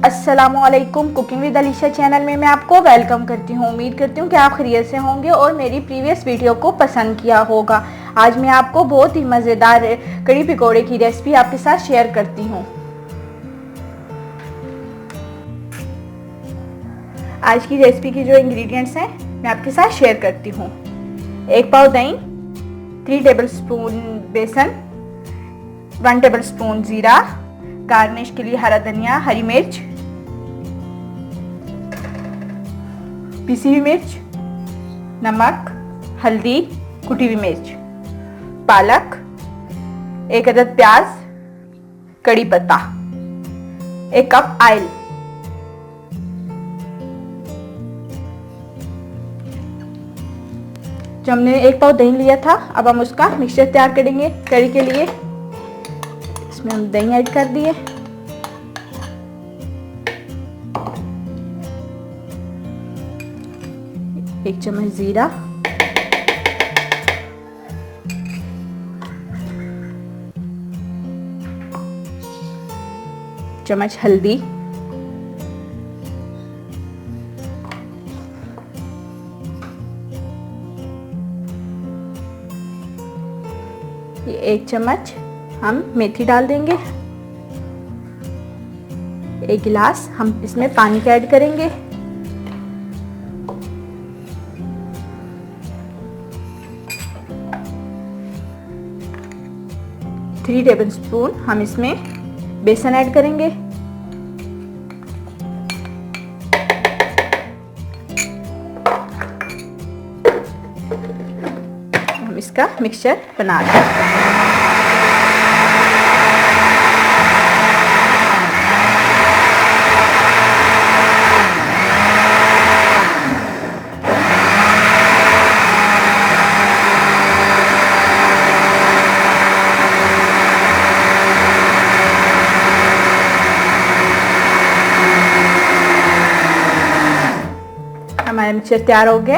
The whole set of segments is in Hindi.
अस्सलामुअलैकुम। कुकिंग विद अलीशा चैनल में मैं आपको वेलकम करती हूँ। उम्मीद करती हूँ कि आप खैरियत से होंगे और मेरी प्रीवियस वीडियो को पसंद किया होगा। आज मैं आपको बहुत ही मज़ेदार कड़ी पकौड़े की रेसिपी आपके साथ शेयर करती हूँ। आज की रेसिपी की जो इंग्रेडिएंट्स हैं मैं आपके साथ शेयर करती हूँ। 1 पाव दही, 3 टेबलस्पून बेसन, 1 टेबलस्पून ज़ीरा, गार्निश के लिए हरा धनिया, हरी मिर्च, पिसी हुई मिर्च, नमक, हल्दी, कुटी हुई मिर्च, पालक, 1 अदद प्याज, कड़ी पत्ता, 1 कप ऑयल। जो हमने 1 पाव दही लिया था, अब हम उसका मिक्सचर तैयार करेंगे। कड़ी के लिए इसमें हम दही ऐड कर दिए, एक चम्मच जीरा, चम्मच हल्दी, ये 1 चम्मच हम मेथी डाल देंगे। 1 गिलास हम इसमें पानी का ऐड करेंगे। थ्री टेबलस्पून हम इसमें बेसन ऐड करेंगे। हम इसका मिक्सचर बना देंगे। हमारा मिक्सचर तैयार हो गया।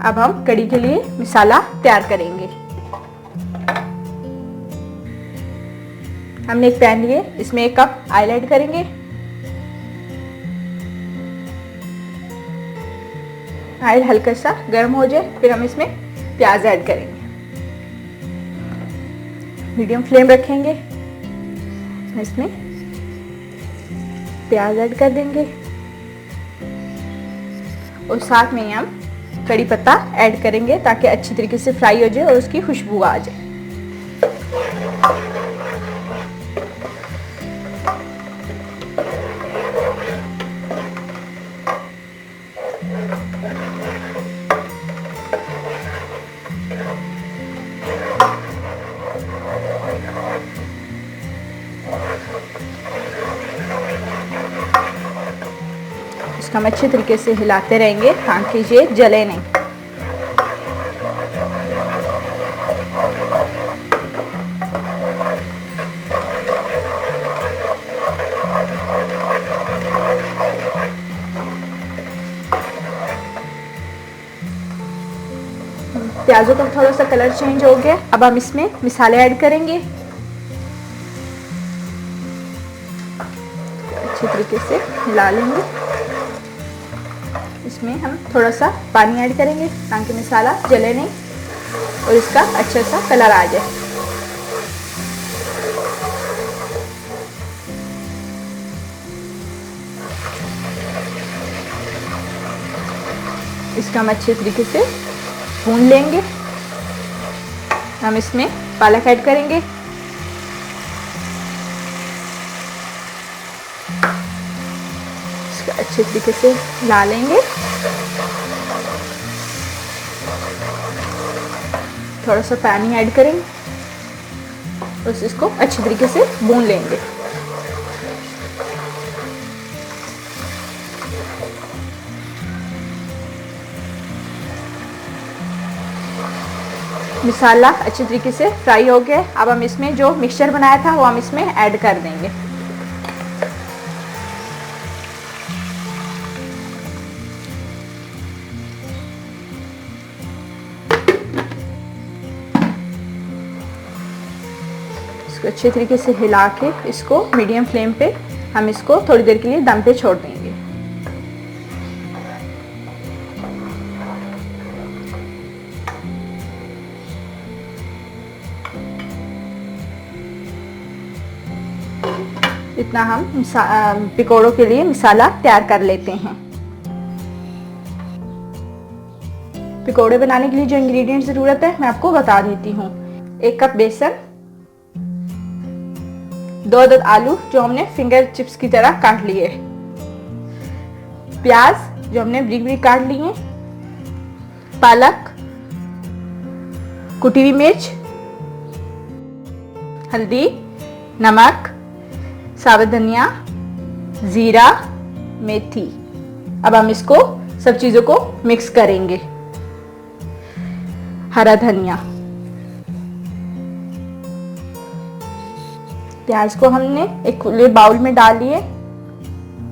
अब हम कड़ी के लिए मसाला तैयार करेंगे। हमने एक पैन लिए, इसमें 1 कप ऑयल ऐड करेंगे। ऑयल हल्का सा गर्म हो जाए, फिर हम इसमें प्याज ऐड करेंगे। मीडियम फ्लेम रखेंगे। इसमें प्याज ऐड कर देंगे और साथ में हम कड़ी पत्ता ऐड करेंगे ताकि अच्छी तरीके से फ्राई हो जाए और उसकी खुशबू आ जाए। इसको हम अच्छे तरीके से हिलाते रहेंगे ताकि ये जले नहीं। प्याजों का थोड़ा सा कलर चेंज हो गया। अब हम इसमें मसाले ऐड करेंगे। अच्छे तरीके से हिला लेंगे। इसमें हम थोड़ा सा पानी ऐड करेंगे ताकि मसाला जले नहीं और इसका अच्छा सा कलर आ जाए। इसका हम अच्छे तरीके से भून लेंगे। हम इसमें पालक ऐड करेंगे। इसको अच्छे तरीके से हिला लेंगे। थोड़ा सा पानी ऐड करेंगे और इसको अच्छे तरीके से भून लेंगे। मसाला अच्छे तरीके से फ्राई हो गया। अब हम इसमें जो मिक्सचर बनाया था वो हम इसमें ऐड कर देंगे। इसको अच्छे तरीके से हिला के इसको मीडियम फ्लेम पे हम इसको थोड़ी देर के लिए दम पे छोड़ देंगे। इतना हम पकौड़ों के लिए मसाला तैयार कर लेते हैं। पकौड़े बनाने के लिए जो इंग्रेडिएंट ज़रूरत है मैं आपको बता देती हूँ। 1 कप बेसन, 2 अदद आलू जो हमने फिंगर चिप्स की तरह काट लिए, प्याज जो हमने बारीक बारीक काट लिए, पालक, कुटी हुई मिर्च, हल्दी, नमक, साबुत धनिया, जीरा, मेथी। अब हम इसको सब चीजों को मिक्स करेंगे। हरा धनिया, प्याज को हमने एक खुले बाउल में डाल लिए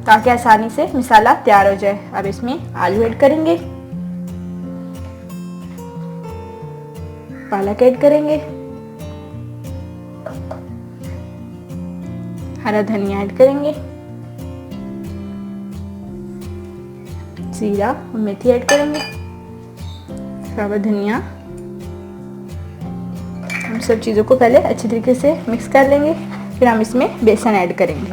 ताकि आसानी से मसाला तैयार हो जाए। अब इसमें आलू ऐड करेंगे, पालक ऐड करेंगे, हरा धनिया ऐड करेंगे, जीरा और मेथी ऐड करेंगे, साबुत धनिया। हम सब चीज़ों को पहले अच्छी तरीके से मिक्स कर लेंगे, फिर हम इसमें बेसन ऐड करेंगे।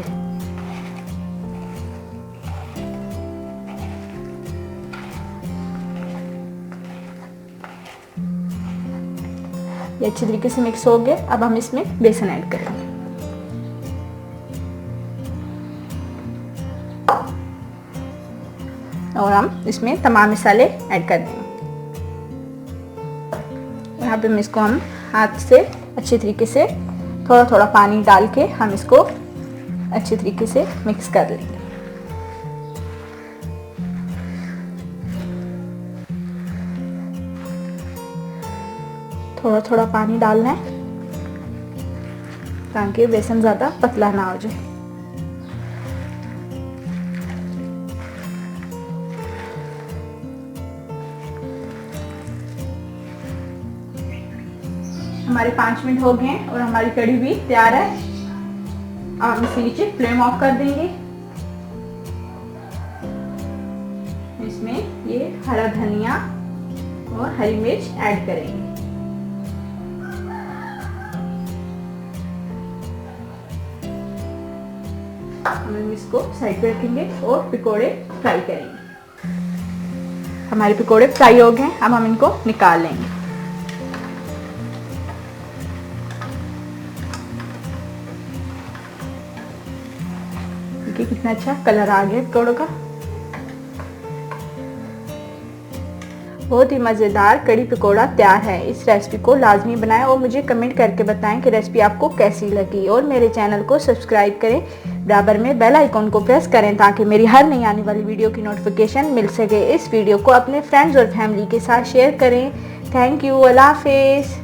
ये अच्छी तरीके से मिक्स हो गए। अब हम इसमें बेसन ऐड करेंगे। और हम इसमें तमाम मसाले ऐड कर देंगे। यहाँ पे इसको हम हाथ से अच्छे तरीके से थोड़ा थोड़ा पानी डाल के हम इसको अच्छे तरीके से मिक्स कर लेंगे। थोड़ा थोड़ा पानी डालना है ताकि बेसन ज़्यादा पतला ना हो जाए। हमारे 5 मिनट हो गए हैं और हमारी कढ़ी भी तैयार है। अब हम इसके नीचे फ्लेम ऑफ कर देंगे। इसमें ये हरा धनिया और हरी मिर्च ऐड करेंगे। हम इसको साइड पे रखेंगे और पकोड़े फ्राई करेंगे। हमारे पकोड़े फ्राई हो गए, अब हम इनको निकाल लेंगे। देखिए कितना अच्छा कलर आ गया पकौड़ों का। बहुत ही मज़ेदार कड़ी पकौड़ा तैयार है। इस रेसिपी को लाजमी बनाएं और मुझे कमेंट करके बताएं कि रेसिपी आपको कैसी लगी। और मेरे चैनल को सब्सक्राइब करें, बराबर में बेल आइकॉन को प्रेस करें ताकि मेरी हर नई आने वाली वीडियो की नोटिफिकेशन मिल सके। इस वीडियो को अपने फ्रेंड्स और फैमिली के साथ शेयर करें। Thank you. अल्लाह हाफिज़।